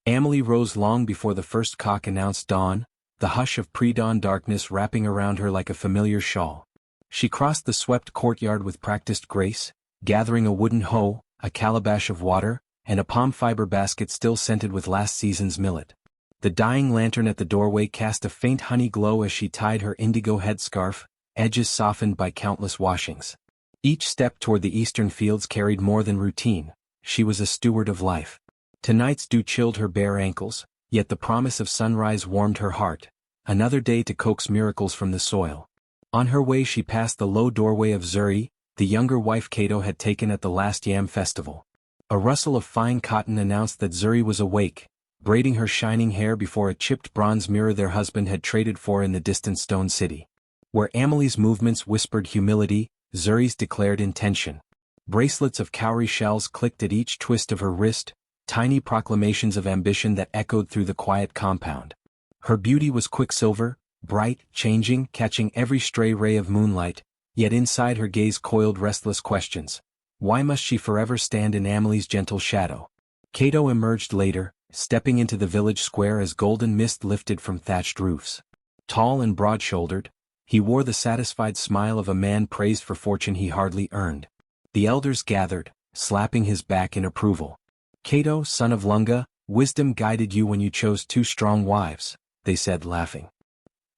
Amelie rose long before the first cock announced dawn, the hush of pre-dawn darkness wrapping around her like a familiar shawl. She crossed the swept courtyard with practiced grace, gathering a wooden hoe, a calabash of water, and a palm fiber basket still scented with last season's millet. The dying lantern at the doorway cast a faint honey glow as she tied her indigo headscarf, edges softened by countless washings. Each step toward the eastern fields carried more than routine. She was a steward of life. Tonight's dew chilled her bare ankles, yet the promise of sunrise warmed her heart. Another day to coax miracles from the soil. On her way she passed the low doorway of Zuri, the younger wife Cato had taken at the last yam festival. A rustle of fine cotton announced that Zuri was awake, braiding her shining hair before a chipped bronze mirror their husband had traded for in the distant stone city. Where Amelie's movements whispered humility, Zuri's declared intention. Bracelets of cowrie shells clicked at each twist of her wrist, tiny proclamations of ambition that echoed through the quiet compound. Her beauty was quicksilver, bright, changing, catching every stray ray of moonlight, yet inside her gaze coiled restless questions. Why must she forever stand in Amelie's gentle shadow? Cato emerged later, stepping into the village square as golden mist lifted from thatched roofs. Tall and broad-shouldered, he wore the satisfied smile of a man praised for fortune he hardly earned. The elders gathered, slapping his back in approval. "Cato, son of Lunga, wisdom guided you when you chose 2 strong wives," they said laughing.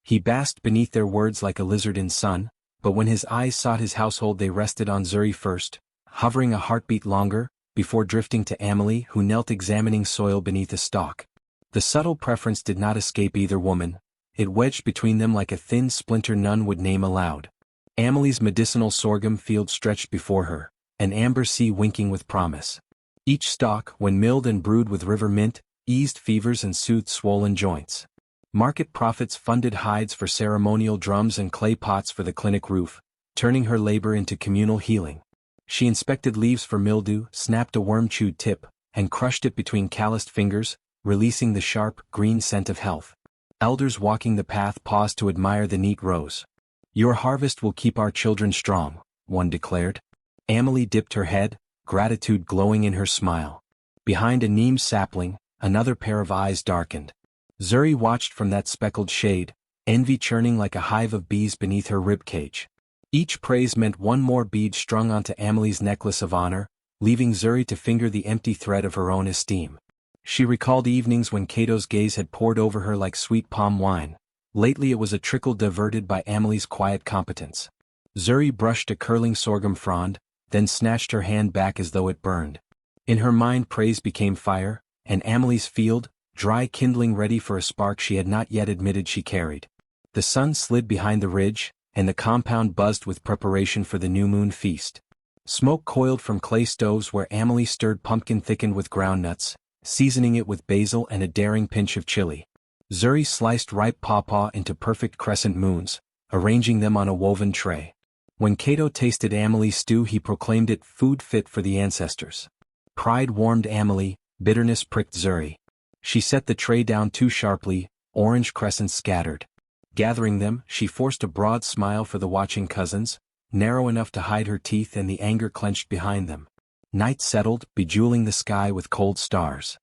He basked beneath their words like a lizard in sun, but when his eyes sought his household they rested on Zuri first, hovering a heartbeat longer, before drifting to Amelie who knelt examining soil beneath a stalk. The subtle preference did not escape either woman. It wedged between them like a thin splinter none would name aloud. Amelie's medicinal sorghum field stretched before her, an amber sea winking with promise. Each stalk, when milled and brewed with river mint, eased fevers and soothed swollen joints. Market profits funded hides for ceremonial drums and clay pots for the clinic roof, turning her labor into communal healing. She inspected leaves for mildew, snapped a worm-chewed tip, and crushed it between calloused fingers, releasing the sharp, green scent of health. Elders walking the path paused to admire the neat rows. "Your harvest will keep our children strong," one declared. Amelie dipped her head, gratitude glowing in her smile. Behind a neem sapling, another pair of eyes darkened. Zuri watched from that speckled shade, envy churning like a hive of bees beneath her ribcage. Each praise meant one more bead strung onto Amelie's necklace of honor, leaving Zuri to finger the empty thread of her own esteem. She recalled evenings when Cato's gaze had poured over her like sweet palm wine. Lately it was a trickle diverted by Amelie's quiet competence. Zuri brushed a curling sorghum frond, then snatched her hand back as though it burned. In her mind praise became fire, and Amelie's field, dry kindling ready for a spark she had not yet admitted she carried. The sun slid behind the ridge, and the compound buzzed with preparation for the new moon feast. Smoke coiled from clay stoves where Amelie stirred pumpkin thickened with groundnuts, seasoning it with basil and a daring pinch of chili. Zuri sliced ripe pawpaw into perfect crescent moons, arranging them on a woven tray. When Cato tasted Amelie's stew he proclaimed it food fit for the ancestors. Pride warmed Amelie, bitterness pricked Zuri. She set the tray down too sharply, orange crescents scattered. Gathering them, she forced a broad smile for the watching cousins, narrow enough to hide her teeth and the anger clenched behind them. Night settled, bejeweling the sky with cold stars.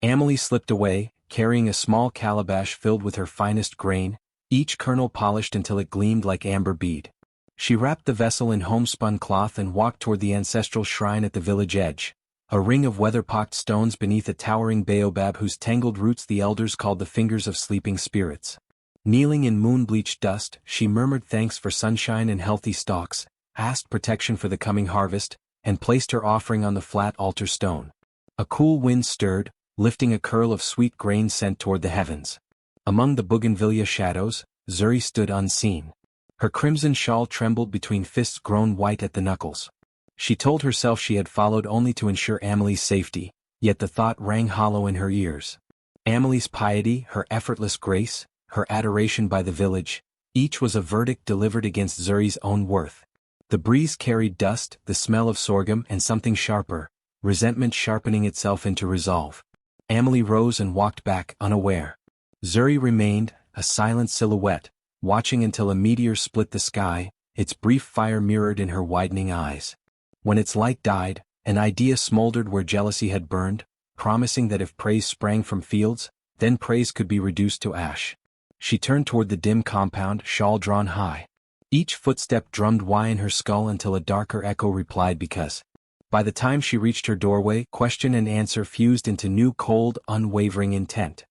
Amelie slipped away, carrying a small calabash filled with her finest grain, each kernel polished until it gleamed like amber bead. She wrapped the vessel in homespun cloth and walked toward the ancestral shrine at the village edge, a ring of weather-pocked stones beneath a towering baobab whose tangled roots the elders called the fingers of sleeping spirits. Kneeling in moon-bleached dust, she murmured thanks for sunshine and healthy stalks, asked protection for the coming harvest, and placed her offering on the flat altar stone. A cool wind stirred, lifting a curl of sweet grain scent toward the heavens. Among the bougainvillea shadows, Zuri stood unseen. Her crimson shawl trembled between fists grown white at the knuckles. She told herself she had followed only to ensure Amelie's safety, yet the thought rang hollow in her ears. Amelie's piety, her effortless grace, her adoration by the village, each was a verdict delivered against Zuri's own worth. The breeze carried dust, the smell of sorghum, and something sharper, resentment sharpening itself into resolve. Amelie rose and walked back, unaware. Zuri remained, a silent silhouette, watching until a meteor split the sky, its brief fire mirrored in her widening eyes. When its light died, an idea smoldered where jealousy had burned, promising that if praise sprang from fields, then praise could be reduced to ash. She turned toward the dim compound, shawl drawn high. Each footstep drummed why in her skull until a darker echo replied because. By the time she reached her doorway, question and answer fused into new cold, unwavering intent.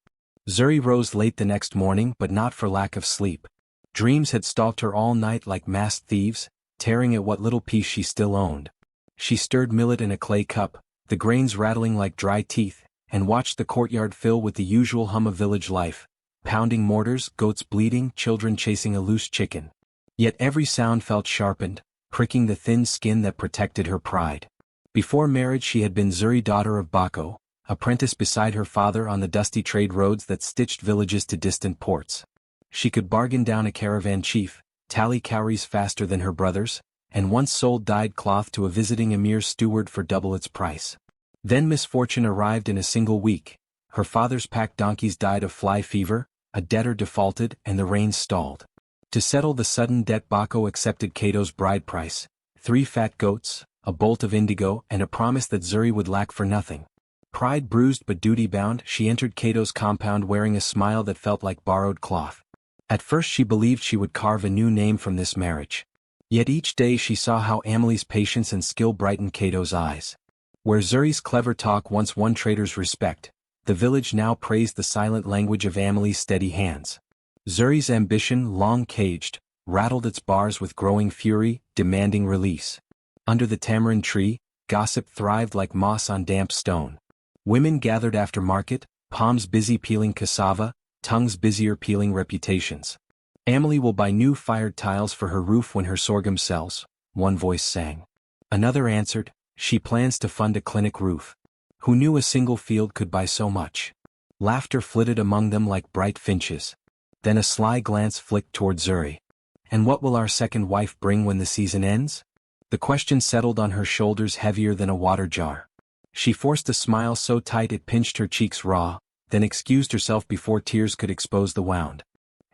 Zuri rose late the next morning, but not for lack of sleep. Dreams had stalked her all night like masked thieves, tearing at what little piece she still owned. She stirred millet in a clay cup, the grains rattling like dry teeth, and watched the courtyard fill with the usual hum of village life, pounding mortars, goats bleating, children chasing a loose chicken. Yet every sound felt sharpened, pricking the thin skin that protected her pride. Before marriage she had been Zuri, daughter of Bako, apprentice beside her father on the dusty trade roads that stitched villages to distant ports. She could bargain down a caravan chief, tally cowries faster than her brothers, and once sold dyed cloth to a visiting emir's steward for double its price. Then misfortune arrived in a single week. Her father's pack donkeys died of fly fever, a debtor defaulted, and the rains stalled. To settle the sudden debt, Bako accepted Kato's bride price, 3 fat goats, a bolt of indigo, and a promise that Zuri would lack for nothing. Pride bruised but duty-bound, she entered Kato's compound wearing a smile that felt like borrowed cloth. At first she believed she would carve a new name from this marriage. Yet each day she saw how Amelie's patience and skill brightened Kato's eyes. Where Zuri's clever talk once won traders' respect, the village now praised the silent language of Amelie's steady hands. Zuri's ambition, long caged, rattled its bars with growing fury, demanding release. Under the tamarind tree, gossip thrived like moss on damp stone. Women gathered after market, palms busy peeling cassava, tongues busier peeling reputations. Amelie will buy new fired tiles for her roof when her sorghum sells, one voice sang. Another answered, she plans to fund a clinic roof. Who knew a single field could buy so much? Laughter flitted among them like bright finches. Then a sly glance flicked toward Zuri. And what will our second wife bring when the season ends? The question settled on her shoulders heavier than a water jar. She forced a smile so tight it pinched her cheeks raw, then excused herself before tears could expose the wound.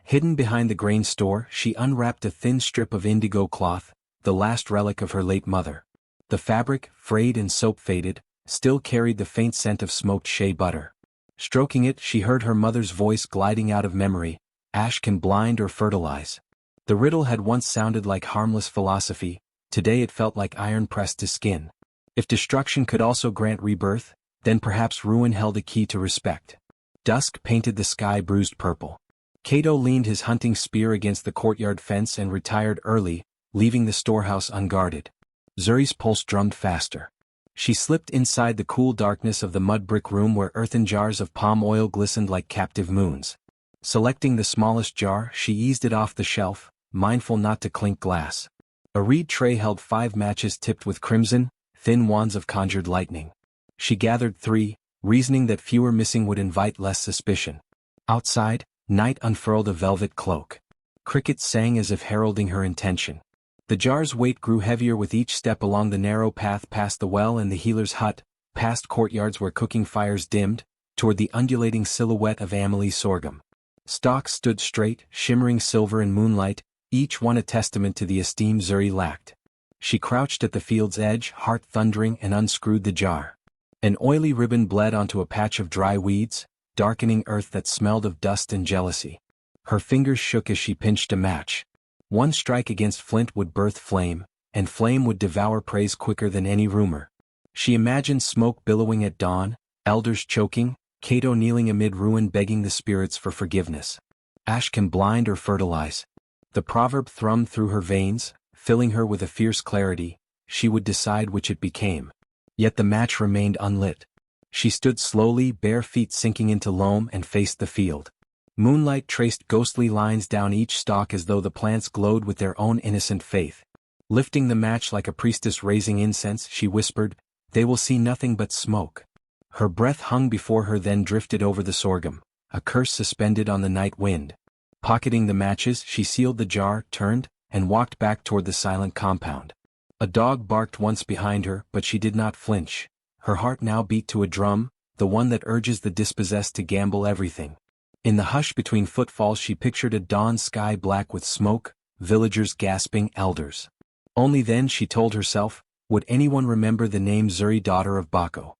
Hidden behind the grain store, she unwrapped a thin strip of indigo cloth, the last relic of her late mother. The fabric, frayed and soap-faded, still carried the faint scent of smoked shea butter. Stroking it, she heard her mother's voice gliding out of memory, ash can blind or fertilize. The riddle had once sounded like harmless philosophy, today it felt like iron pressed to skin. If destruction could also grant rebirth, then perhaps ruin held a key to respect. Dusk painted the sky bruised purple. Kato leaned his hunting spear against the courtyard fence and retired early, leaving the storehouse unguarded. Zuri's pulse drummed faster. She slipped inside the cool darkness of the mud brick room where earthen jars of palm oil glistened like captive moons. Selecting the smallest jar, she eased it off the shelf, mindful not to clink glass. A reed tray held 5 matches tipped with crimson, thin wands of conjured lightning. She gathered 3, reasoning that fewer missing would invite less suspicion. Outside, night unfurled a velvet cloak. Crickets sang as if heralding her intention. The jar's weight grew heavier with each step along the narrow path past the well and the healer's hut, past courtyards where cooking fires dimmed, toward the undulating silhouette of Amelie's sorghum. Stalks stood straight, shimmering silver in moonlight, each one a testament to the esteem Zuri lacked. She crouched at the field's edge, heart thundering, and unscrewed the jar. An oily ribbon bled onto a patch of dry weeds, darkening earth that smelled of dust and jealousy. Her fingers shook as she pinched a match. One strike against flint would birth flame, and flame would devour praise quicker than any rumor. She imagined smoke billowing at dawn, elders choking, Kato kneeling amid ruin begging the spirits for forgiveness. Ash can blind or fertilize. The proverb thrummed through her veins, filling her with a fierce clarity. She would decide which it became. Yet the match remained unlit. She stood slowly, bare feet sinking into loam, and faced the field. Moonlight traced ghostly lines down each stalk as though the plants glowed with their own innocent faith. Lifting the match like a priestess raising incense, she whispered, "They will see nothing but smoke." Her breath hung before her, then drifted over the sorghum, a curse suspended on the night wind. Pocketing the matches, she sealed the jar, turned, and walked back toward the silent compound. A dog barked once behind her, but she did not flinch. Her heart now beat to a drum, the one that urges the dispossessed to gamble everything. In the hush between footfalls she pictured a dawn sky black with smoke, villagers gasping, elders. Only then, she told herself, would anyone remember the name Zuri, daughter of Bako.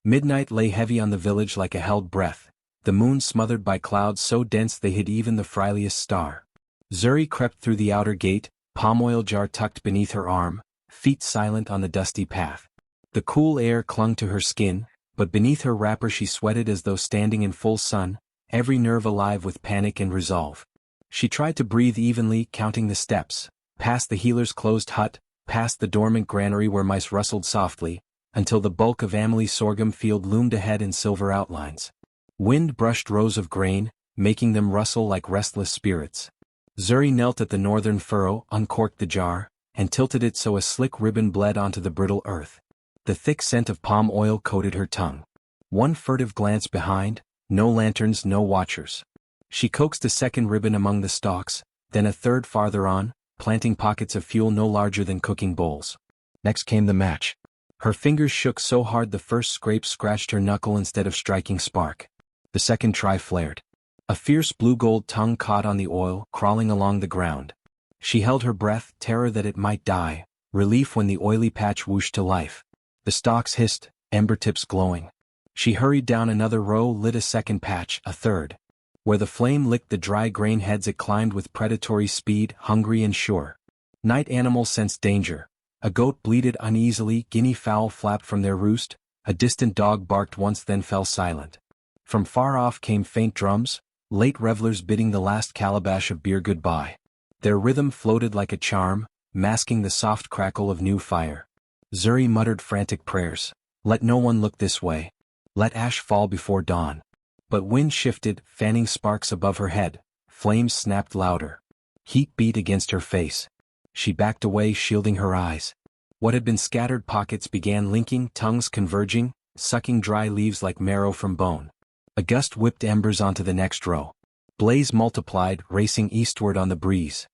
Midnight lay heavy on the village like a held breath, the moon smothered by clouds so dense they hid even the friendliest star. Zuri crept through the outer gate, palm oil jar tucked beneath her arm, feet silent on the dusty path. The cool air clung to her skin, but beneath her wrapper she sweated as though standing in full sun, every nerve alive with panic and resolve. She tried to breathe evenly, counting the steps, past the healer's closed hut, past the dormant granary where mice rustled softly, until the bulk of Amelie's sorghum field loomed ahead in silver outlines. Wind brushed rows of grain, making them rustle like restless spirits. Zuri knelt at the northern furrow, uncorked the jar, and tilted it so a slick ribbon bled onto the brittle earth. The thick scent of palm oil coated her tongue. One furtive glance behind, no lanterns, no watchers. She coaxed a second ribbon among the stalks, then a third farther on, planting pockets of fuel no larger than cooking bowls. Next came the match. Her fingers shook so hard the first scrape scratched her knuckle instead of striking spark. The second try flared. A fierce blue-gold tongue caught on the oil, crawling along the ground. She held her breath, terror that it might die, relief when the oily patch whooshed to life. The stalks hissed, ember tips glowing. She hurried down another row, lit a second patch, a third. Where the flame licked the dry grain heads it climbed with predatory speed, hungry and sure. Night animals sensed danger. A goat bleated uneasily, guinea fowl flapped from their roost, a distant dog barked once then fell silent. From far off came faint drums, late revelers bidding the last calabash of beer goodbye. Their rhythm floated like a charm, masking the soft crackle of new fire. Zuri muttered frantic prayers. Let no one look this way. Let ash fall before dawn. But wind shifted, fanning sparks above her head. Flames snapped louder. Heat beat against her face. She backed away, shielding her eyes. What had been scattered pockets began linking, tongues converging, sucking dry leaves like marrow from bone. A gust whipped embers onto the next row. Blaze multiplied, racing eastward on the breeze.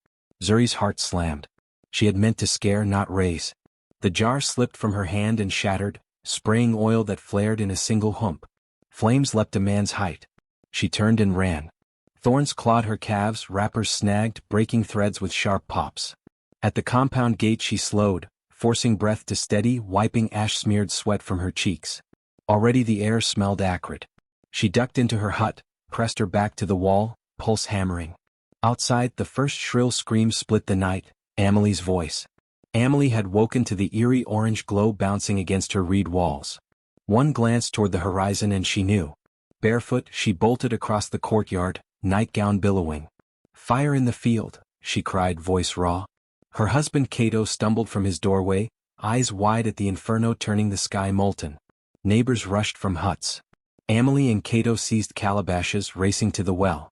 Zuri's heart slammed. She had meant to scare, not raise. The jar slipped from her hand and shattered, spraying oil that flared in a single hump. Flames leapt a man's height. She turned and ran. Thorns clawed her calves, wrappers snagged, breaking threads with sharp pops. At the compound gate she slowed, forcing breath to steady, wiping ash-smeared sweat from her cheeks. Already the air smelled acrid. She ducked into her hut, pressed her back to the wall, pulse hammering. Outside, the first shrill scream split the night, Amelie's voice. Amelie had woken to the eerie orange glow bouncing against her reed walls. One glance toward the horizon and she knew. Barefoot, she bolted across the courtyard, nightgown billowing. Fire in the field, she cried, voice raw. Her husband Cato stumbled from his doorway, eyes wide at the inferno turning the sky molten. Neighbors rushed from huts. Amelie and Cato seized calabashes, racing to the well.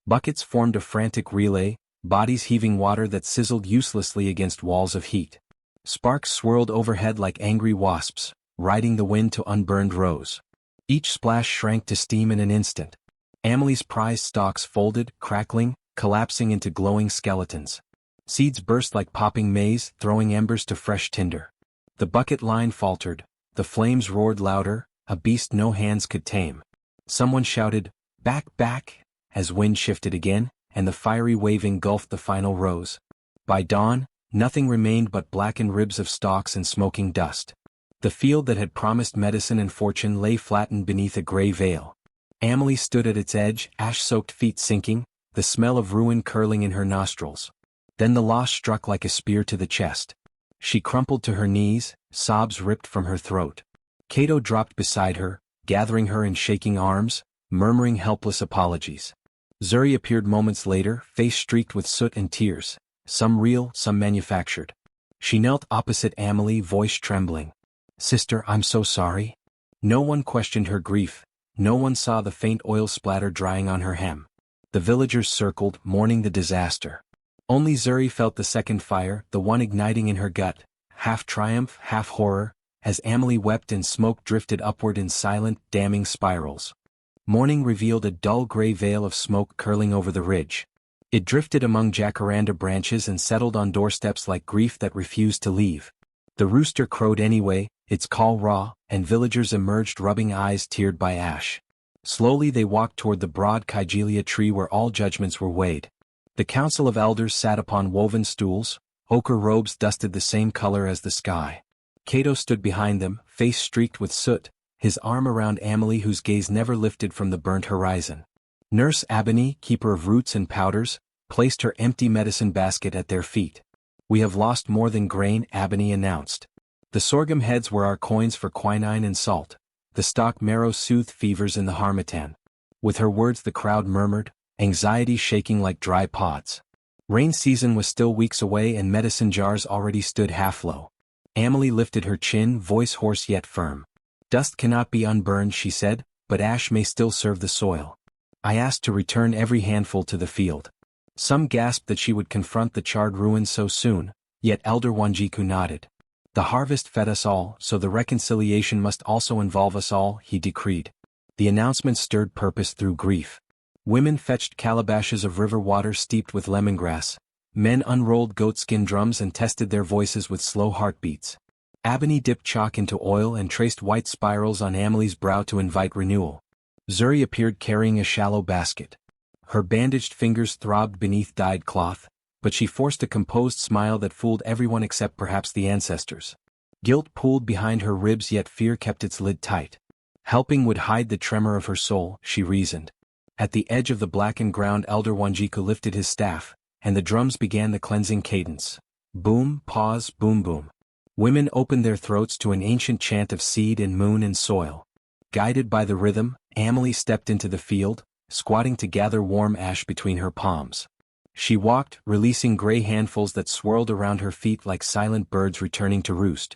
Buckets formed a frantic relay, bodies heaving water that sizzled uselessly against walls of heat. Sparks swirled overhead like angry wasps, riding the wind to unburned rows. Each splash shrank to steam in an instant. Amelie's prized stalks folded, crackling, collapsing into glowing skeletons. Seeds burst like popping maize, throwing embers to fresh tinder. The bucket line faltered, the flames roared louder, a beast no hands could tame. Someone shouted, "Back, back," as wind shifted again, and the fiery wave engulfed the final rows. By dawn, nothing remained but blackened ribs of stalks and smoking dust. The field that had promised medicine and fortune lay flattened beneath a gray veil. Amelie stood at its edge, ash-soaked feet sinking, the smell of ruin curling in her nostrils. Then the loss struck like a spear to the chest. She crumpled to her knees, sobs ripped from her throat. Cato dropped beside her, gathering her in shaking arms, murmuring helpless apologies. Zuri appeared moments later, face streaked with soot and tears, some real, some manufactured. She knelt opposite Amelie, voice trembling. "Sister, I'm so sorry." No one questioned her grief. No one saw the faint oil splatter drying on her hem. The villagers circled, mourning the disaster. Only Zuri felt the second fire, the one igniting in her gut, half triumph, half horror, as Amelie wept and smoke drifted upward in silent, damning spirals. Morning revealed a dull gray veil of smoke curling over the ridge. It drifted among jacaranda branches and settled on doorsteps like grief that refused to leave. The rooster crowed anyway, its call raw, and villagers emerged rubbing eyes teared by ash. Slowly they walked toward the broad Kygelia tree where all judgments were weighed. The council of elders sat upon woven stools, ochre robes dusted the same color as the sky. Cato stood behind them, face streaked with soot, his arm around Amelie, whose gaze never lifted from the burnt horizon. Nurse Abony, keeper of roots and powders, placed her empty medicine basket at their feet. "We have lost more than grain," Abony announced. "The sorghum heads were our coins for quinine and salt. The stock marrow soothed fevers in the harmattan." With her words the crowd murmured, anxiety shaking like dry pods. Rain season was still weeks away and medicine jars already stood half low. Amelie lifted her chin, voice hoarse yet firm. "Dust cannot be unburned," she said, "but ash may still serve the soil. I asked to return every handful to the field." Some gasped that she would confront the charred ruins so soon, yet Elder Wanjiku nodded. "The harvest fed us all, so the reconciliation must also involve us all," he decreed. The announcement stirred purpose through grief. Women fetched calabashes of river water steeped with lemongrass. Men unrolled goatskin drums and tested their voices with slow heartbeats. Abony dipped chalk into oil and traced white spirals on Amelie's brow to invite renewal. Zuri appeared carrying a shallow basket. Her bandaged fingers throbbed beneath dyed cloth, but she forced a composed smile that fooled everyone except perhaps the ancestors. Guilt pooled behind her ribs, yet fear kept its lid tight. Helping would hide the tremor of her soul, she reasoned. At the edge of the blackened ground Elder Wanjiku lifted his staff, and the drums began the cleansing cadence. Boom, pause, boom boom. Women opened their throats to an ancient chant of seed and moon and soil. Guided by the rhythm, Amelie stepped into the field, squatting to gather warm ash between her palms. She walked, releasing gray handfuls that swirled around her feet like silent birds returning to roost.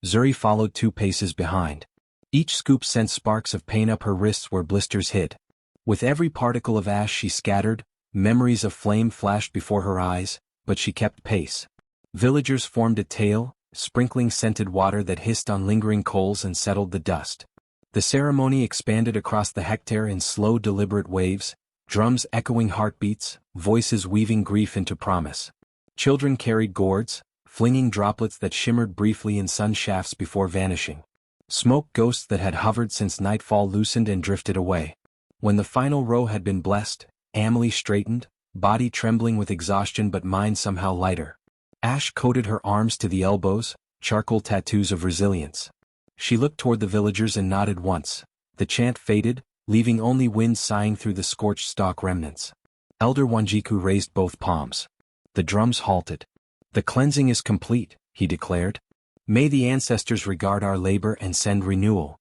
Zuri followed 2 paces behind. Each scoop sent sparks of pain up her wrists where blisters hid. With every particle of ash she scattered, memories of flame flashed before her eyes, but she kept pace. Villagers formed a tail, sprinkling scented water that hissed on lingering coals and settled the dust. The ceremony expanded across the hectare in slow deliberate waves, drums echoing heartbeats, voices weaving grief into promise. Children carried gourds, flinging droplets that shimmered briefly in sun shafts before vanishing. Smoke ghosts that had hovered since nightfall loosened and drifted away. When the final row had been blessed, Amelie straightened, body trembling with exhaustion but mind somehow lighter. Ash coated her arms to the elbows, charcoal tattoos of resilience. She looked toward the villagers and nodded once. The chant faded, leaving only wind sighing through the scorched stalk remnants. Elder Wanjiku raised both palms. The drums halted. "The cleansing is complete," he declared. "May the ancestors regard our labor and send renewal."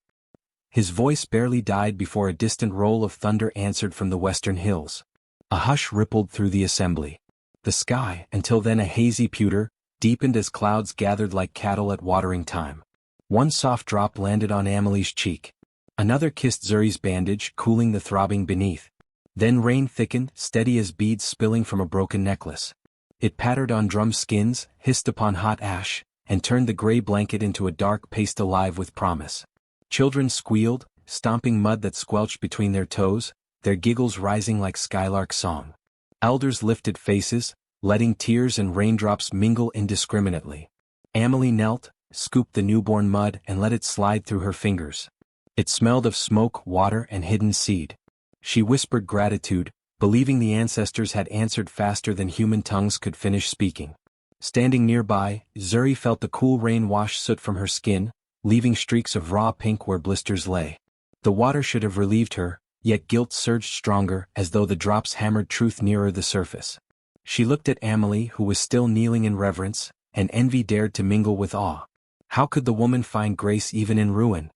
His voice barely died before a distant roll of thunder answered from the western hills. A hush rippled through the assembly. The sky, until then a hazy pewter, deepened as clouds gathered like cattle at watering time. One soft drop landed on Amelie's cheek. Another kissed Zuri's bandage, cooling the throbbing beneath. Then rain thickened, steady as beads spilling from a broken necklace. It pattered on drum skins, hissed upon hot ash, and turned the gray blanket into a dark paste alive with promise. Children squealed, stomping mud that squelched between their toes, their giggles rising like skylark song. Elders lifted faces, letting tears and raindrops mingle indiscriminately. Amelie knelt, scooped the newborn mud and let it slide through her fingers. It smelled of smoke, water, and hidden seed. She whispered gratitude, believing the ancestors had answered faster than human tongues could finish speaking. Standing nearby, Zuri felt the cool rain wash soot from her skin, leaving streaks of raw pink where blisters lay. The water should have relieved her, yet guilt surged stronger as though the drops hammered truth nearer the surface. She looked at Amelie, who was still kneeling in reverence, and envy dared to mingle with awe. How could the woman find grace even in ruin?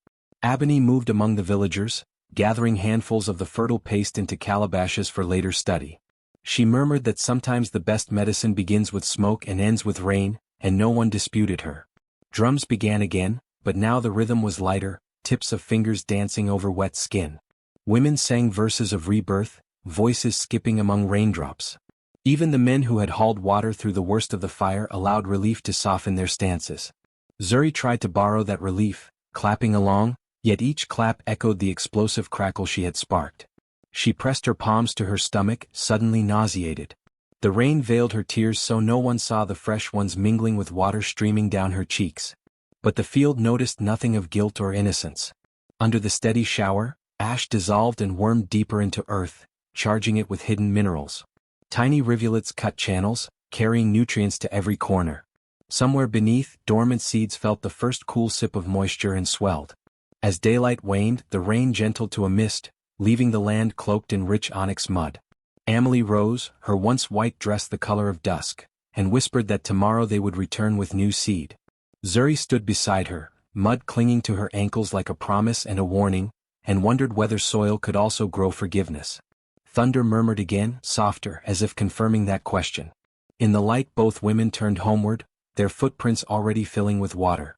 Abony moved among the villagers, gathering handfuls of the fertile paste into calabashes for later study. She murmured that sometimes the best medicine begins with smoke and ends with rain, and no one disputed her. Drums began again, but now the rhythm was lighter, tips of fingers dancing over wet skin. Women sang verses of rebirth, voices skipping among raindrops. Even the men who had hauled water through the worst of the fire allowed relief to soften their stances. Zuri tried to borrow that relief, clapping along, yet each clap echoed the explosive crackle she had sparked. She pressed her palms to her stomach, suddenly nauseated. The rain veiled her tears so no one saw the fresh ones mingling with water streaming down her cheeks. But the field noticed nothing of guilt or innocence. Under the steady shower, ash dissolved and wormed deeper into earth, charging it with hidden minerals. Tiny rivulets cut channels, carrying nutrients to every corner. Somewhere beneath, dormant seeds felt the first cool sip of moisture and swelled. As daylight waned, the rain gentled to a mist, leaving the land cloaked in rich onyx mud. Amelie rose, her once white dress the color of dusk, and whispered that tomorrow they would return with new seed. Zuri stood beside her, mud clinging to her ankles like a promise and a warning, and wondered whether soil could also grow forgiveness. Thunder murmured again, softer, as if confirming that question. In the light both women turned homeward, their footprints already filling with water.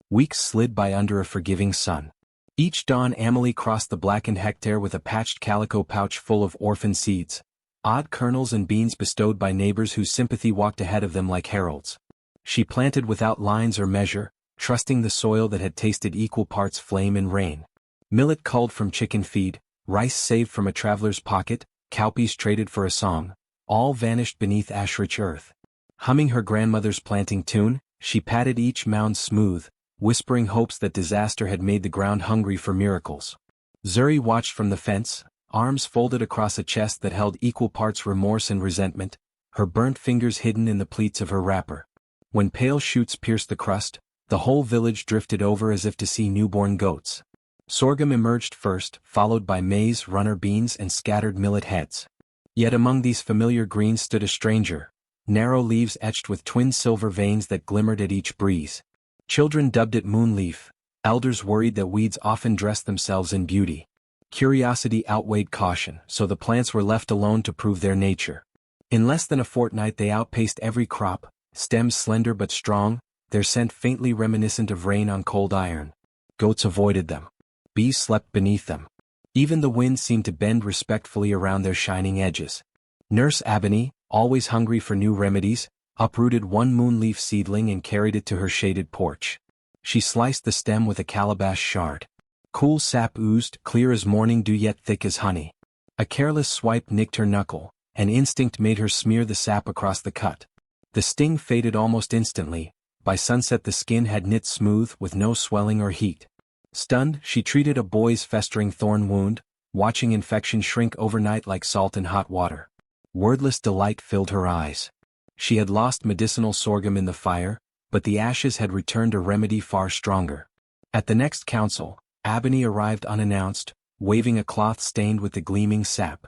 Weeks slid by under a forgiving sun. Each dawn Amelie crossed the blackened hectare with a patched calico pouch full of orphan seeds, odd kernels and beans bestowed by neighbors whose sympathy walked ahead of them like heralds. She planted without lines or measure, trusting the soil that had tasted equal parts flame and rain. Millet culled from chicken feed, rice saved from a traveler's pocket, cowpeas traded for a song, all vanished beneath ash-rich earth. Humming her grandmother's planting tune, she patted each mound smooth, whispering hopes that disaster had made the ground hungry for miracles. Zuri watched from the fence, arms folded across a chest that held equal parts remorse and resentment, her burnt fingers hidden in the pleats of her wrapper. When pale shoots pierced the crust, the whole village drifted over as if to see newborn goats. Sorghum emerged first, followed by maize, runner beans and scattered millet heads. Yet among these familiar greens stood a stranger, narrow leaves etched with twin silver veins that glimmered at each breeze. Children dubbed it moonleaf, elders worried that weeds often dressed themselves in beauty. Curiosity outweighed caution, so the plants were left alone to prove their nature. In less than a fortnight they outpaced every crop, stems slender but strong, their scent faintly reminiscent of rain on cold iron. Goats avoided them. Bees slept beneath them. Even the wind seemed to bend respectfully around their shining edges. Nurse Ebony, always hungry for new remedies, uprooted one moonleaf seedling and carried it to her shaded porch. She sliced the stem with a calabash shard. Cool sap oozed, clear as morning dew yet thick as honey. A careless swipe nicked her knuckle, and instinct made her smear the sap across the cut. The sting faded almost instantly. By sunset the skin had knit smooth with no swelling or heat. Stunned, she treated a boy's festering thorn wound, watching infection shrink overnight like salt in hot water. Wordless delight filled her eyes. She had lost medicinal sorghum in the fire, but the ashes had returned a remedy far stronger. At the next council, Ebony arrived unannounced, waving a cloth stained with the gleaming sap.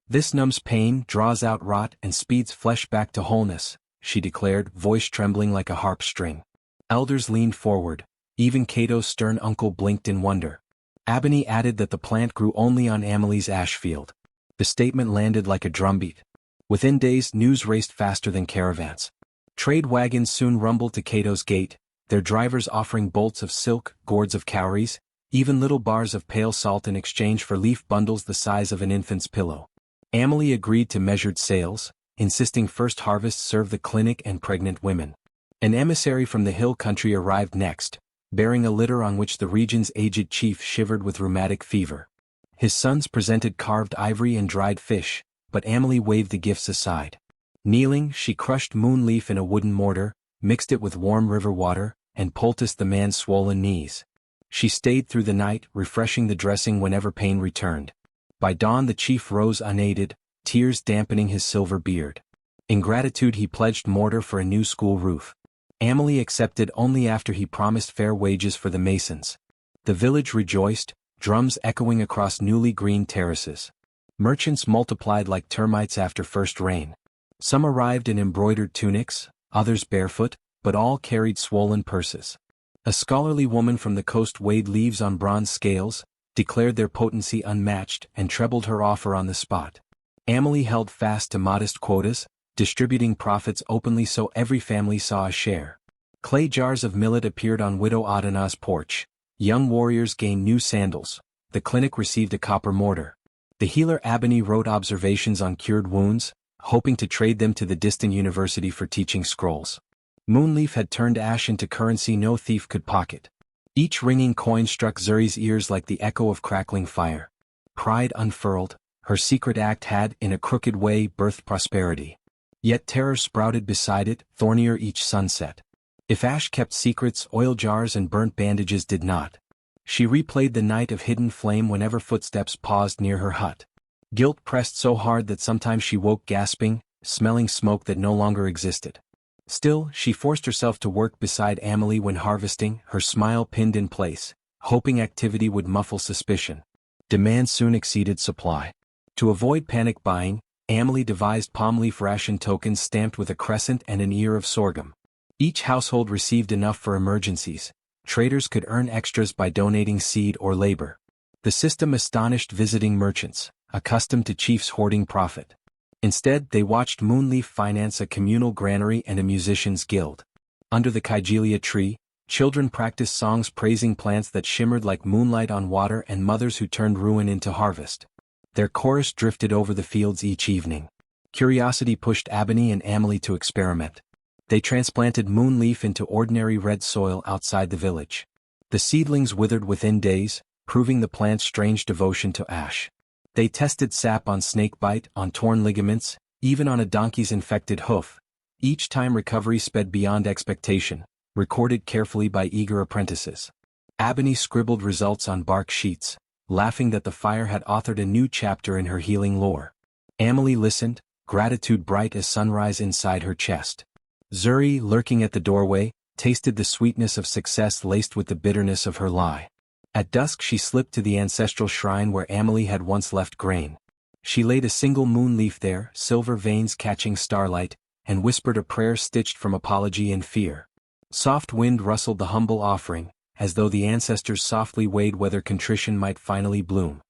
"This numbs pain, draws out rot, and speeds flesh back to wholeness," she declared, voice trembling like a harp string. Elders leaned forward. Even Cato's stern uncle blinked in wonder. Ebony added that the plant grew only on Amelie's ash field. The statement landed like a drumbeat. Within days news raced faster than caravans. Trade wagons soon rumbled to Cato's gate, their drivers offering bolts of silk, gourds of cowries, even little bars of pale salt in exchange for leaf bundles the size of an infant's pillow. Amelie agreed to measured sales, insisting first harvests serve the clinic and pregnant women. An emissary from the hill country arrived next, bearing a litter on which the region's aged chief shivered with rheumatic fever. His sons presented carved ivory and dried fish, but Amelie waved the gifts aside. Kneeling, she crushed moonleaf in a wooden mortar, mixed it with warm river water, and poulticed the man's swollen knees. She stayed through the night, refreshing the dressing whenever pain returned. By dawn the chief rose unaided, tears dampening his silver beard. In gratitude he pledged mortar for a new school roof. Amelie accepted only after he promised fair wages for the masons. The village rejoiced, drums echoing across newly greened terraces. Merchants multiplied like termites after first rain. Some arrived in embroidered tunics, others barefoot, but all carried swollen purses. A scholarly woman from the coast weighed leaves on bronze scales, declared their potency unmatched, and trebled her offer on the spot. Amelie held fast to modest quotas, distributing profits openly so every family saw a share. Clay jars of millet appeared on Widow Adana's porch. Young warriors gained new sandals. The clinic received a copper mortar. The healer Ebony wrote observations on cured wounds, hoping to trade them to the distant university for teaching scrolls. Moonleaf had turned ash into currency no thief could pocket. Each ringing coin struck Zuri's ears like the echo of crackling fire. Pride unfurled, her secret act had, in a crooked way, birthed prosperity. Yet terror sprouted beside it, thornier each sunset. If ash kept secrets, oil jars and burnt bandages did not. She replayed the night of hidden flame whenever footsteps paused near her hut. Guilt pressed so hard that sometimes she woke gasping, smelling smoke that no longer existed. Still, she forced herself to work beside Amelie when harvesting, her smile pinned in place, hoping activity would muffle suspicion. Demand soon exceeded supply. To avoid panic buying, Amelie devised palm leaf ration tokens stamped with a crescent and an ear of sorghum. Each household received enough for emergencies. Traders could earn extras by donating seed or labor. The system astonished visiting merchants, accustomed to chiefs hoarding profit. Instead, they watched Moonleaf finance a communal granary and a musician's guild. Under the Kygelia tree, children practiced songs praising plants that shimmered like moonlight on water and mothers who turned ruin into harvest. Their chorus drifted over the fields each evening. Curiosity pushed Ebony and Amelie to experiment. They transplanted Moonleaf into ordinary red soil outside the village. The seedlings withered within days, proving the plant's strange devotion to ash. They tested sap on snakebite, on torn ligaments, even on a donkey's infected hoof. Each time recovery sped beyond expectation, recorded carefully by eager apprentices. Ebony scribbled results on bark sheets, laughing that the fire had authored a new chapter in her healing lore. Amelie listened, gratitude bright as sunrise inside her chest. Zuri, lurking at the doorway, tasted the sweetness of success laced with the bitterness of her lie. At dusk she slipped to the ancestral shrine where Amelie had once left grain. She laid a single moon leaf there, silver veins catching starlight, and whispered a prayer stitched from apology and fear. Soft wind rustled the humble offering, as though the ancestors softly weighed whether contrition might finally bloom.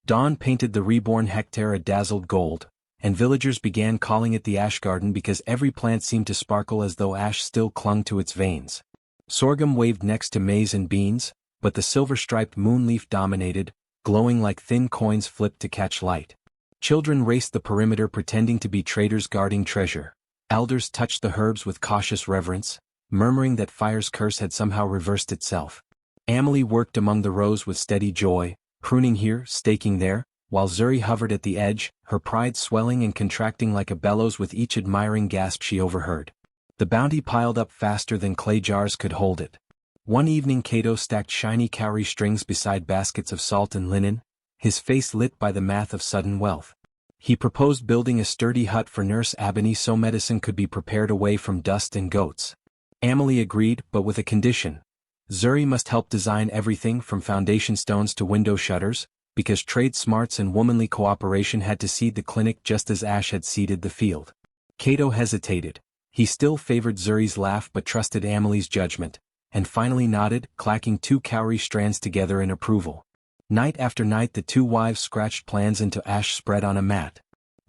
Dawn painted the reborn hectare a dazzled gold, and villagers began calling it the ash garden because every plant seemed to sparkle as though ash still clung to its veins. Sorghum waved next to maize and beans, but the silver-striped moonleaf dominated, glowing like thin coins flipped to catch light. Children raced the perimeter pretending to be traders guarding treasure. Elders touched the herbs with cautious reverence, murmuring that fire's curse had somehow reversed itself. Amelie worked among the rows with steady joy, pruning here, staking there, while Zuri hovered at the edge, her pride swelling and contracting like a bellows with each admiring gasp she overheard. The bounty piled up faster than clay jars could hold it. One evening Cato stacked shiny cowrie strings beside baskets of salt and linen, his face lit by the math of sudden wealth. He proposed building a sturdy hut for Nurse Ebony so medicine could be prepared away from dust and goats. Amelie agreed, but with a condition. Zuri must help design everything from foundation stones to window shutters, because trade smarts and womanly cooperation had to seed the clinic just as Ash had seeded the field. Cato hesitated. He still favored Zuri's laugh but trusted Amelie's judgment, and finally nodded, clacking 2 cowrie strands together in approval. Night after night the 2 wives scratched plans into ash spread on a mat.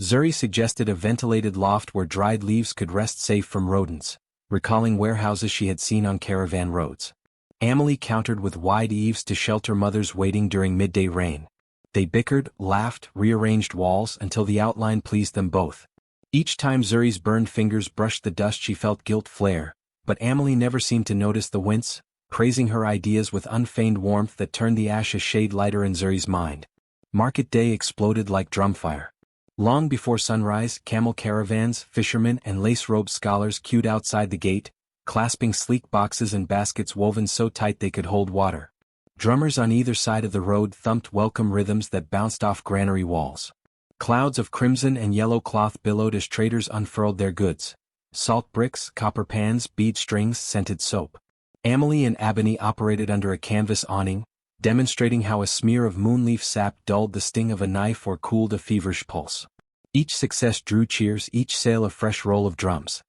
Zuri suggested a ventilated loft where dried leaves could rest safe from rodents, recalling warehouses she had seen on caravan roads. Amelie countered with wide eaves to shelter mothers waiting during midday rain. They bickered, laughed, rearranged walls until the outline pleased them both. Each time Zuri's burned fingers brushed the dust she felt guilt flare, but Amelie never seemed to notice the wince, praising her ideas with unfeigned warmth that turned the ash a shade lighter in Zuri's mind. Market day exploded like drumfire. Long before sunrise, camel caravans, fishermen and lace-robed scholars queued outside the gate, clasping sleek boxes and baskets woven so tight they could hold water. Drummers on either side of the road thumped welcome rhythms that bounced off granary walls. Clouds of crimson and yellow cloth billowed as traders unfurled their goods. Salt bricks, copper pans, bead strings, scented soap. Amelie and Ebony operated under a canvas awning, demonstrating how a smear of moonleaf sap dulled the sting of a knife or cooled a feverish pulse. Each success drew cheers, each sale a fresh roll of drums.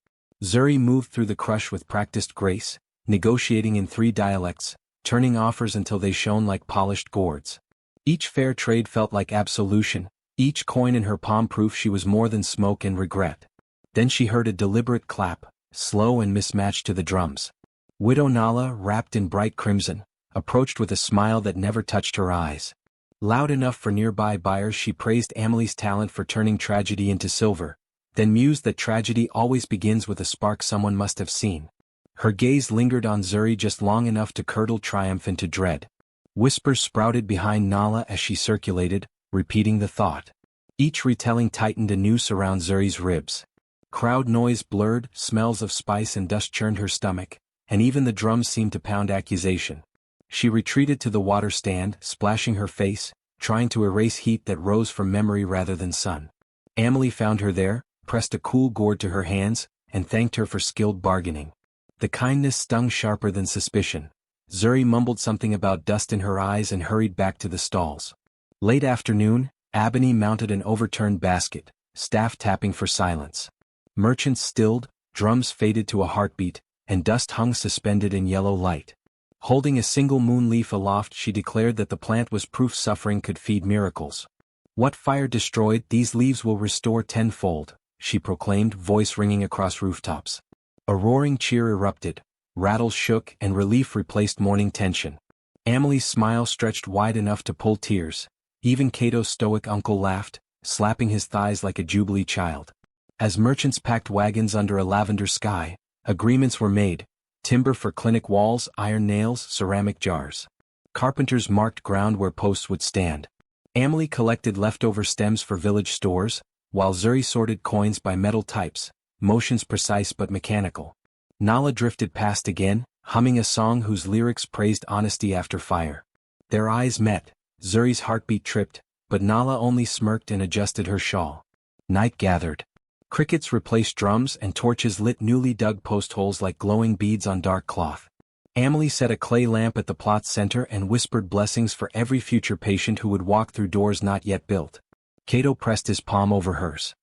Zuri moved through the crush with practiced grace, negotiating in 3 dialects, turning offers until they shone like polished gourds. Each fair trade felt like absolution, each coin in her palm proof she was more than smoke and regret. Then she heard a deliberate clap, slow and mismatched to the drums. Widow Nala, wrapped in bright crimson, approached with a smile that never touched her eyes. Loud enough for nearby buyers she praised Amelie's talent for turning tragedy into silver, then mused that tragedy always begins with a spark someone must have seen. Her gaze lingered on Zuri just long enough to curdle triumph into dread. Whispers sprouted behind Nala as she circulated, repeating the thought. Each retelling tightened a noose around Zuri's ribs. Crowd noise blurred, smells of spice and dust churned her stomach, and even the drums seemed to pound accusation. She retreated to the water stand, splashing her face, trying to erase heat that rose from memory rather than sun. Amelie found her there, pressed a cool gourd to her hands, and thanked her for skilled bargaining. The kindness stung sharper than suspicion. Zuri mumbled something about dust in her eyes and hurried back to the stalls. Late afternoon, Abony mounted an overturned basket, staff tapping for silence. Merchants stilled, drums faded to a heartbeat, and dust hung suspended in yellow light. Holding a single moon leaf aloft, she declared that the plant was proof suffering could feed miracles. What fire destroyed, these leaves will restore tenfold, she proclaimed, voice ringing across rooftops. A roaring cheer erupted, rattles shook, and relief replaced morning tension. Emily's smile stretched wide enough to pull tears. Even Cato's stoic uncle laughed, slapping his thighs like a jubilee child. As merchants packed wagons under a lavender sky, agreements were made: timber for clinic walls, iron nails, ceramic jars. Carpenters marked ground where posts would stand. Emily collected leftover stems for village stores, while Zuri sorted coins by metal types, motions precise but mechanical. Nala drifted past again, humming a song whose lyrics praised honesty after fire. Their eyes met. Zuri's heartbeat tripped, but Nala only smirked and adjusted her shawl. Night gathered. Crickets replaced drums and torches lit newly dug post holes like glowing beads on dark cloth. Emily set a clay lamp at the plot's center and whispered blessings for every future patient who would walk through doors not yet built. Cato pressed his palm over hers.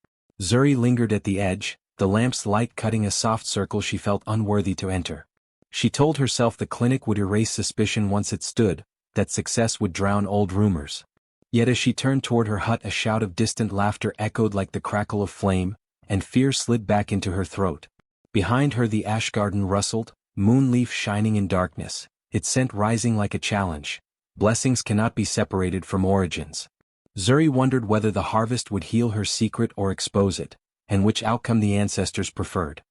Zuri lingered at the edge, the lamp's light cutting a soft circle she felt unworthy to enter. She told herself the clinic would erase suspicion once it stood, that success would drown old rumors. Yet as she turned toward her hut, a shout of distant laughter echoed like the crackle of flame, and fear slid back into her throat. Behind her the ash garden rustled, moonleaf shining in darkness, its scent rising like a challenge. Blessings cannot be separated from origins. Zuri wondered whether the harvest would heal her secret or expose it, and which outcome the ancestors preferred.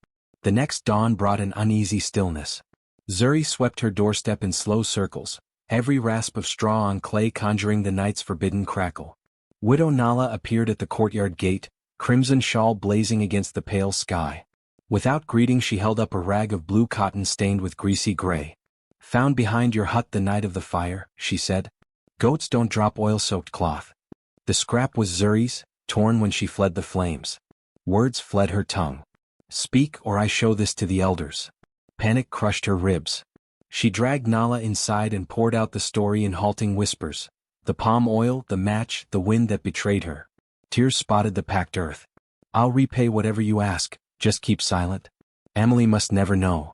The next dawn brought an uneasy stillness. Zuri swept her doorstep in slow circles, every rasp of straw on clay conjuring the night's forbidden crackle. Widow Nala appeared at the courtyard gate, crimson shawl blazing against the pale sky. Without greeting she held up a rag of blue cotton stained with greasy gray. "Found behind your hut the night of the fire," she said. "Goats don't drop oil-soaked cloth." The scrap was Zuri's, torn when she fled the flames. Words fled her tongue. "Speak or I show this to the elders." Panic crushed her ribs. She dragged Nala inside and poured out the story in halting whispers. The palm oil, the match, the wind that betrayed her. Tears spotted the packed earth. "I'll repay whatever you ask, just keep silent." Emily must never know.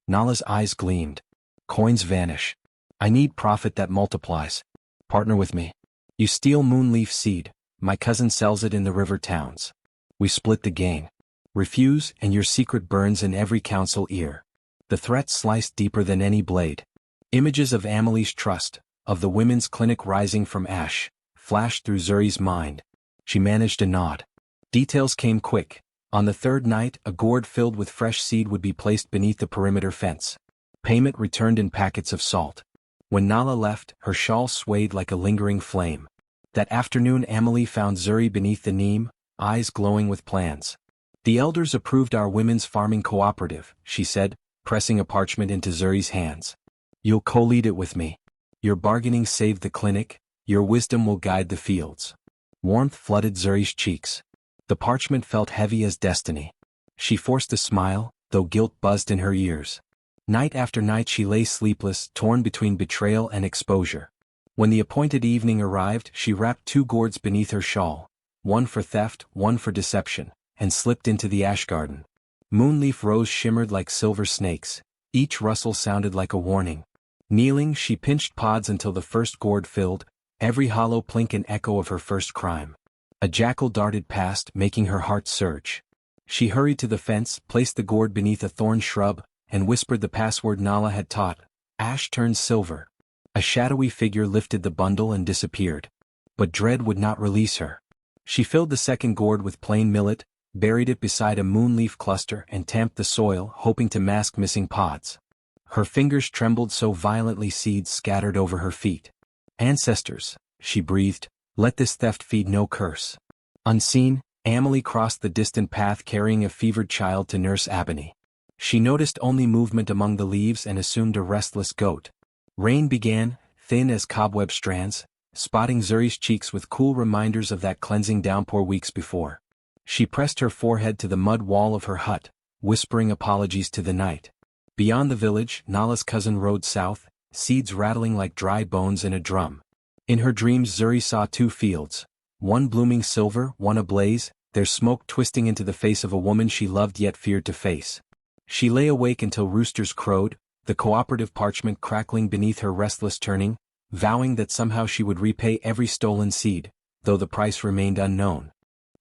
Nala's eyes gleamed. "Coins vanish. I need profit that multiplies. Partner with me. You steal moonleaf seed, my cousin sells it in the river towns. We split the gain. Refuse and your secret burns in every council ear." The threat sliced deeper than any blade. Images of Emily's trust, of the women's clinic rising from ash, flashed through Zuri's mind. She managed to nod. Details came quick. On the third night, a gourd filled with fresh seed would be placed beneath the perimeter fence. Payment returned in packets of salt. When Nala left, her shawl swayed like a lingering flame. That afternoon Emily found Zuri beneath the neem, eyes glowing with plans. "The elders approved our women's farming cooperative," she said, pressing a parchment into Zuri's hands. "You'll co-lead it with me. Your bargaining saved the clinic, your wisdom will guide the fields." Warmth flooded Zuri's cheeks. The parchment felt heavy as destiny. She forced a smile, though guilt buzzed in her ears. Night after night she lay sleepless, torn between betrayal and exposure. When the appointed evening arrived, she wrapped 2 gourds beneath her shawl, one for theft, one for deception, and slipped into the ash garden. Moonleaf rose shimmered like silver snakes. Each rustle sounded like a warning. Kneeling, she pinched pods until the first gourd filled, every hollow plink an echo of her first crime. A jackal darted past, making her heart surge. She hurried to the fence, placed the gourd beneath a thorn shrub, and whispered the password Nala had taught. Ash turned silver. A shadowy figure lifted the bundle and disappeared. But dread would not release her. She filled the second gourd with plain millet, buried it beside a moonleaf cluster and tamped the soil, hoping to mask missing pods. Her fingers trembled so violently seeds scattered over her feet. "Ancestors," she breathed, "let this theft feed no curse." Unseen, Emily crossed the distant path carrying a fevered child to nurse Abony. She noticed only movement among the leaves and assumed a restless goat. Rain began, thin as cobweb strands, spotting Zuri's cheeks with cool reminders of that cleansing downpour weeks before. She pressed her forehead to the mud wall of her hut, whispering apologies to the night. Beyond the village, Nala's cousin rode south, seeds rattling like dry bones in a drum. In her dreams Zuri saw 2 fields, one blooming silver, one ablaze, their smoke twisting into the face of a woman she loved yet feared to face. She lay awake until roosters crowed, the cooperative parchment crackling beneath her restless turning, vowing that somehow she would repay every stolen seed, though the price remained unknown.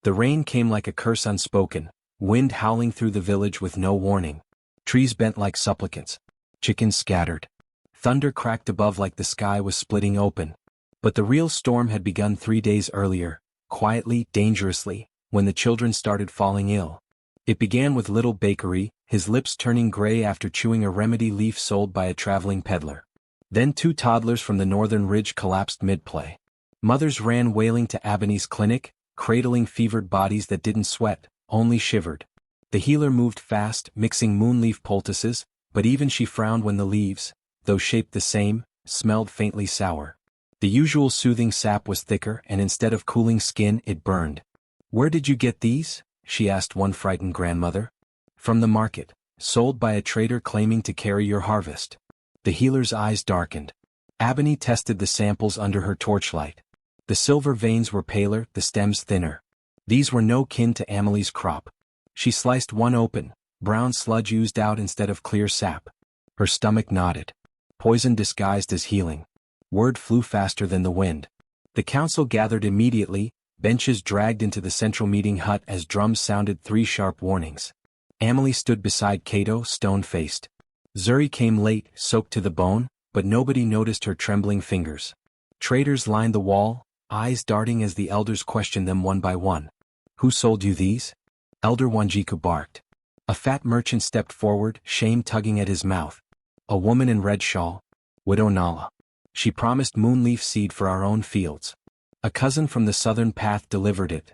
The rain came like a curse unspoken, wind howling through the village with no warning. Trees bent like supplicants. Chickens scattered. Thunder cracked above like the sky was splitting open. But the real storm had begun 3 days earlier, quietly, dangerously, when the children started falling ill. It began with little Bakery, his lips turning gray after chewing a remedy leaf sold by a traveling peddler. Then 2 toddlers from the northern ridge collapsed mid-play. Mothers ran wailing to Ebony's clinic, cradling fevered bodies that didn't sweat, only shivered. The healer moved fast, mixing moonleaf poultices, but even she frowned when the leaves, though shaped the same, smelled faintly sour. The usual soothing sap was thicker and instead of cooling skin it burned. "Where did you get these?" she asked one frightened grandmother. "From the market, sold by a trader claiming to carry your harvest." The healer's eyes darkened. Ebony tested the samples under her torchlight. The silver veins were paler, the stems thinner. These were no kin to Amelie's crop. She sliced one open, brown sludge oozed out instead of clear sap. Her stomach nodded. Poison disguised as healing. Word flew faster than the wind. The council gathered immediately, benches dragged into the central meeting hut as drums sounded 3 sharp warnings. Amelie stood beside Cato, stone-faced. Zuri came late, soaked to the bone, but nobody noticed her trembling fingers. Traders lined the wall, eyes darting as the elders questioned them one by one. "Who sold you these?" Elder Wanjiku barked. A fat merchant stepped forward, shame tugging at his mouth. "A woman in red shawl. Widow Nala. She promised moonleaf seed for our own fields. A cousin from the southern path delivered it."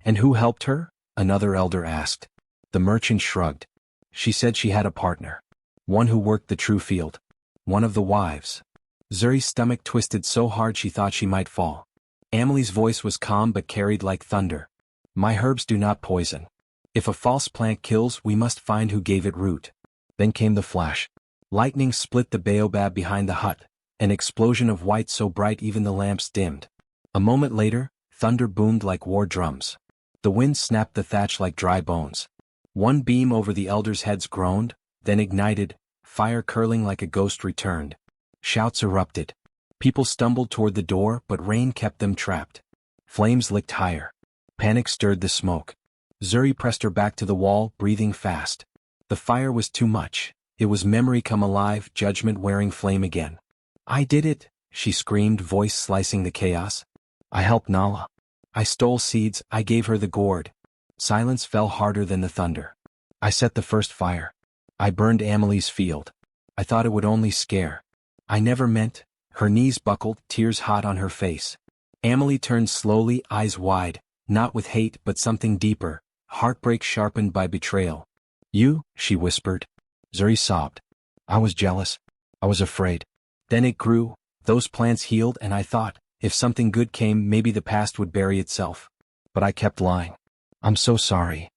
"And who helped her?" another elder asked. The merchant shrugged. "She said she had a partner. One who worked the true field. One of the wives." Zuri's stomach twisted so hard she thought she might fall. Amelie's voice was calm but carried like thunder. "My herbs do not poison. If a false plant kills, we must find who gave it root." Then came the flash. Lightning split the baobab behind the hut, an explosion of white so bright even the lamps dimmed. A moment later, thunder boomed like war drums. The wind snapped the thatch like dry bones. One beam over the elders' heads groaned, then ignited, fire curling like a ghost returned. Shouts erupted. People stumbled toward the door, but rain kept them trapped. Flames licked higher. Panic stirred the smoke. Zuri pressed her back to the wall, breathing fast. The fire was too much. It was memory come alive, judgment wearing flame again. "I did it," she screamed, voice slicing the chaos. "I helped Nala. I stole seeds, I gave her the gourd." Silence fell harder than the thunder. "I set the first fire. I burned Amelie's field. I thought it would only scare. I never meant." Her knees buckled, tears hot on her face. Amelie turned slowly, eyes wide, not with hate but something deeper, heartbreak sharpened by betrayal. "You," she whispered. Zuri sobbed. "I was jealous. I was afraid. Then it grew, those plants healed and I thought, if something good came maybe the past would bury itself. But I kept lying. I'm so sorry."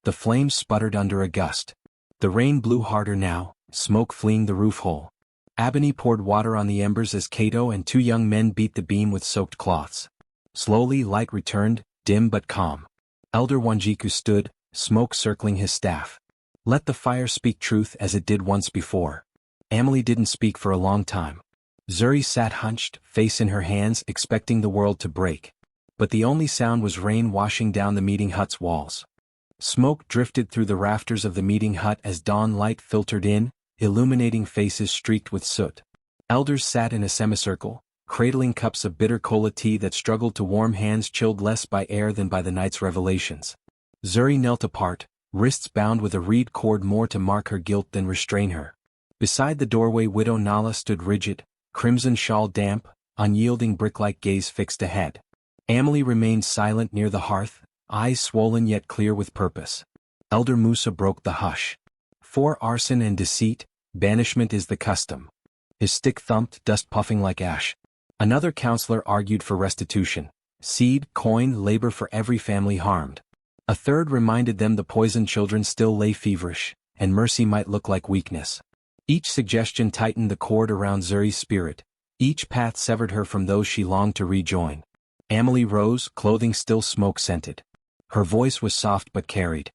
The flames sputtered under a gust. The rain blew harder now, smoke fleeing the roof hole. Ebony poured water on the embers as Cato and 2 young men beat the beam with soaked cloths. Slowly light returned, dim but calm. Elder Wanjiku stood, smoke circling his staff. Let the fire speak truth as it did once before. Amelie didn't speak for a long time. Zuri sat hunched, face in her hands, expecting the world to break. But the only sound was rain washing down the meeting hut's walls. Smoke drifted through the rafters of the meeting hut as dawn light filtered in, illuminating faces streaked with soot. Elders sat in a semicircle, cradling cups of bitter cola tea that struggled to warm hands chilled less by air than by the night's revelations. Zuri knelt apart, wrists bound with a reed cord more to mark her guilt than restrain her. Beside the doorway Widow Nala stood rigid, crimson shawl damp, unyielding brick-like gaze fixed ahead. Amelie remained silent near the hearth, eyes swollen yet clear with purpose. Elder Musa broke the hush. "For arson and deceit, banishment is the custom." His stick thumped, dust puffing like ash. Another counselor argued for restitution. Seed, coin, labor for every family harmed. A third reminded them the poisoned children still lay feverish, and mercy might look like weakness. Each suggestion tightened the cord around Zuri's spirit. Each path severed her from those she longed to rejoin. Amelie rose, clothing still smoke-scented. Her voice was soft but carried.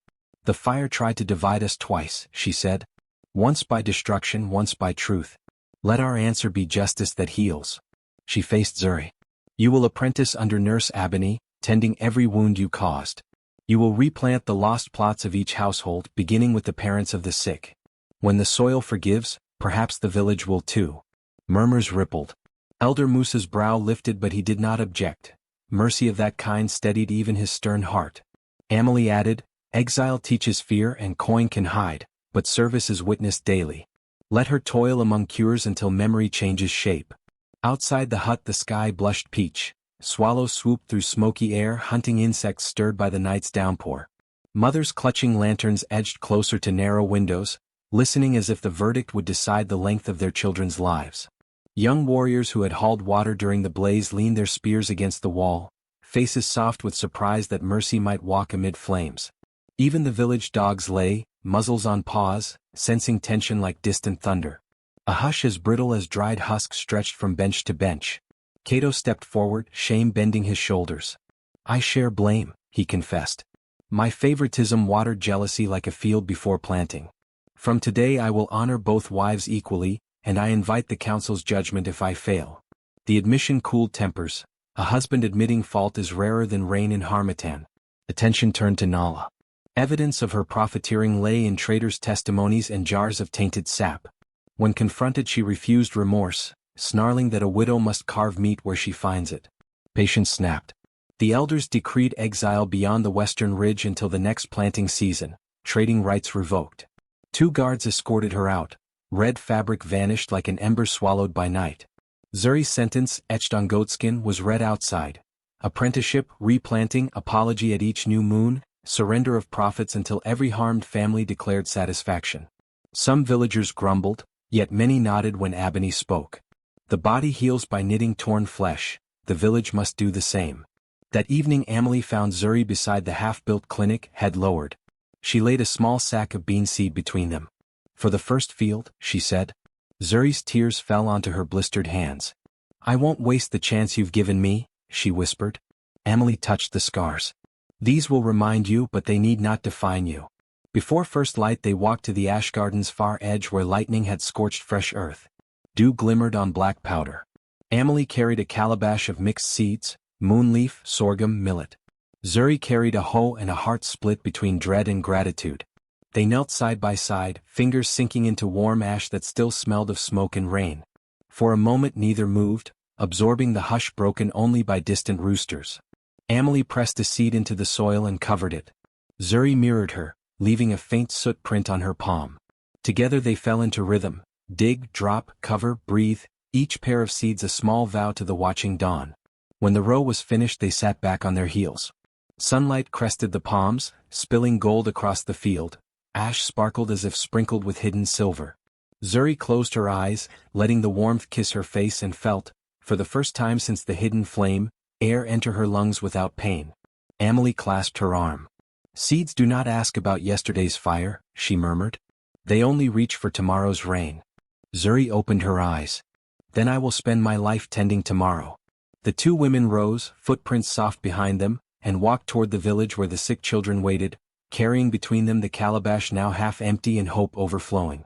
"The fire tried to divide us twice," she said. "Once by destruction, once by truth. Let our answer be justice that heals." She faced Zuri. "You will apprentice under Nurse Ebony, tending every wound you caused. You will replant the lost plots of each household, beginning with the parents of the sick. When the soil forgives, perhaps the village will too." Murmurs rippled. Elder Musa's brow lifted, but he did not object. Mercy of that kind steadied even his stern heart. Amelie added, "Exile teaches fear and coin can hide, but service is witnessed daily. Let her toil among cures until memory changes shape." Outside the hut the sky blushed peach. Swallows swooped through smoky air, hunting insects stirred by the night's downpour. Mothers clutching lanterns edged closer to narrow windows, listening as if the verdict would decide the length of their children's lives. Young warriors who had hauled water during the blaze leaned their spears against the wall, faces soft with surprise that mercy might walk amid flames. Even the village dogs lay, muzzles on paws, sensing tension like distant thunder. A hush as brittle as dried husks stretched from bench to bench. Cato stepped forward, shame bending his shoulders. "I share blame," he confessed. "My favoritism watered jealousy like a field before planting. From today I will honor both wives equally, and I invite the council's judgment if I fail." The admission cooled tempers. A husband admitting fault is rarer than rain in Harmattan. Attention turned to Nala. Evidence of her profiteering lay in traitors' testimonies and jars of tainted sap. When confronted she refused remorse, snarling that a widow must carve meat where she finds it. Patience snapped. The elders decreed exile beyond the western ridge until the next planting season, trading rights revoked. 2 guards escorted her out. Red fabric vanished like an ember swallowed by night. Zuri's sentence, etched on goatskin, was read outside. Apprenticeship, replanting, apology at each new moon, surrender of profits until every harmed family declared satisfaction. Some villagers grumbled, yet many nodded when Ebony spoke. The body heals by knitting torn flesh, the village must do the same. That evening Amelie found Zuri beside the half-built clinic, head lowered. She laid a small sack of bean seed between them. "For the first field," she said. Zuri's tears fell onto her blistered hands. "I won't waste the chance you've given me," she whispered. Amelie touched the scars. "These will remind you, but they need not define you." Before first light they walked to the ash garden's far edge where lightning had scorched fresh earth. Dew glimmered on black powder. Amelie carried a calabash of mixed seeds, moonleaf, sorghum, millet. Zuri carried a hoe and a heart split between dread and gratitude. They knelt side by side, fingers sinking into warm ash that still smelled of smoke and rain. For a moment neither moved, absorbing the hush broken only by distant roosters. Amelie pressed a seed into the soil and covered it. Zuri mirrored her, leaving a faint soot print on her palm. Together they fell into rhythm. Dig, drop, cover, breathe, each pair of seeds a small vow to the watching dawn. When the row was finished they sat back on their heels. Sunlight crested the palms, spilling gold across the field. Ash sparkled as if sprinkled with hidden silver. Zuri closed her eyes, letting the warmth kiss her face and felt, for the first time since the hidden flame, air enter her lungs without pain. Amelie clasped her arm. "Seeds do not ask about yesterday's fire," she murmured. "They only reach for tomorrow's rain." Zuri opened her eyes. "Then I will spend my life tending tomorrow." The 2 women rose, footprints soft behind them, and walked toward the village where the sick children waited, carrying between them the calabash now half empty and hope overflowing.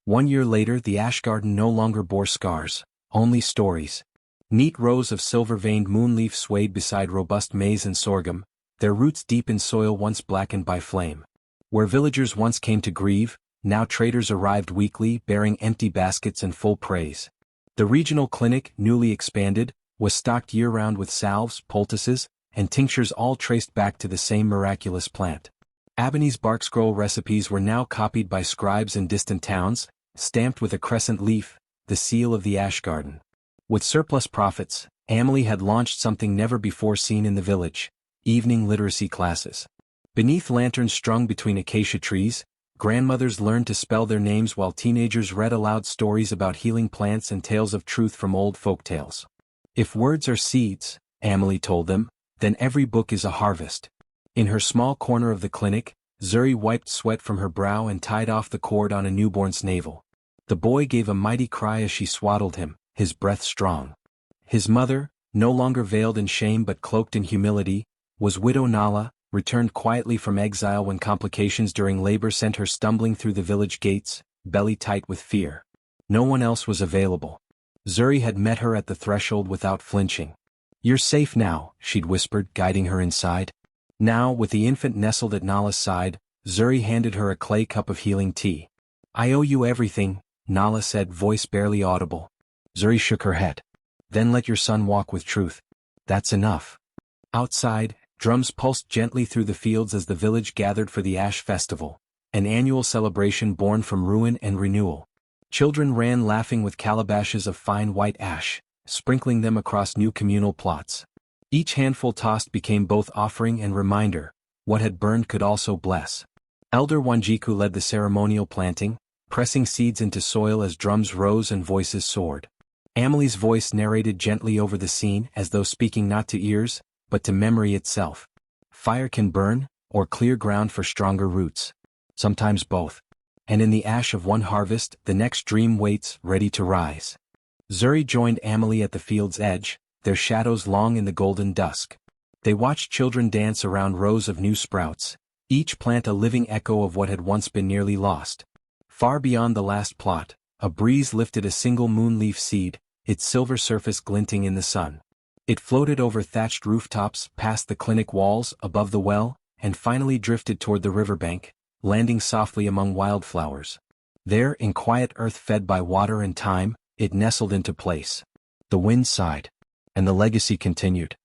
1 year later the ash garden no longer bore scars, only stories. Neat rows of silver-veined moonleaf swayed beside robust maize and sorghum, their roots deep in soil once blackened by flame. Where villagers once came to grieve, now traders arrived weekly bearing empty baskets and full praise. The regional clinic, newly expanded, was stocked year-round with salves, poultices, and tinctures all traced back to the same miraculous plant. Ebony's bark scroll recipes were now copied by scribes in distant towns, stamped with a crescent leaf, the seal of the ash garden. With surplus profits, Amelie had launched something never before seen in the village: evening literacy classes. Beneath lanterns strung between acacia trees, grandmothers learned to spell their names while teenagers read aloud stories about healing plants and tales of truth from old folktales. "If words are seeds," Amelie told them, "then every book is a harvest." In her small corner of the clinic, Zuri wiped sweat from her brow and tied off the cord on a newborn's navel. The boy gave a mighty cry as she swaddled him, his breath strong. His mother, no longer veiled in shame but cloaked in humility, was widow Nala, returned quietly from exile when complications during labor sent her stumbling through the village gates, belly tight with fear. No one else was available. Zuri had met her at the threshold without flinching. "You're safe now," she'd whispered, guiding her inside. Now, with the infant nestled at Nala's side, Zuri handed her a clay cup of healing tea. "I owe you everything," Nala said, voice barely audible. Zuri shook her head. "Then let your son walk with truth. That's enough." Outside, drums pulsed gently through the fields as the village gathered for the Ash Festival, an annual celebration born from ruin and renewal. Children ran laughing with calabashes of fine white ash, sprinkling them across new communal plots. Each handful tossed became both offering and reminder, what had burned could also bless. Elder Wanjiku led the ceremonial planting, pressing seeds into soil as drums rose and voices soared. Amelie's voice narrated gently over the scene as though speaking not to ears, but to memory itself. Fire can burn, or clear ground for stronger roots. Sometimes both. And in the ash of one harvest, the next dream waits, ready to rise. Zuri joined Amelie at the field's edge, their shadows long in the golden dusk. They watched children dance around rows of new sprouts, each plant a living echo of what had once been nearly lost. Far beyond the last plot, a breeze lifted a single moonleaf seed, its silver surface glinting in the sun. It floated over thatched rooftops, past the clinic walls, above the well, and finally drifted toward the riverbank, landing softly among wildflowers. There, in quiet earth fed by water and time, it nestled into place. The wind sighed. And the legacy continued.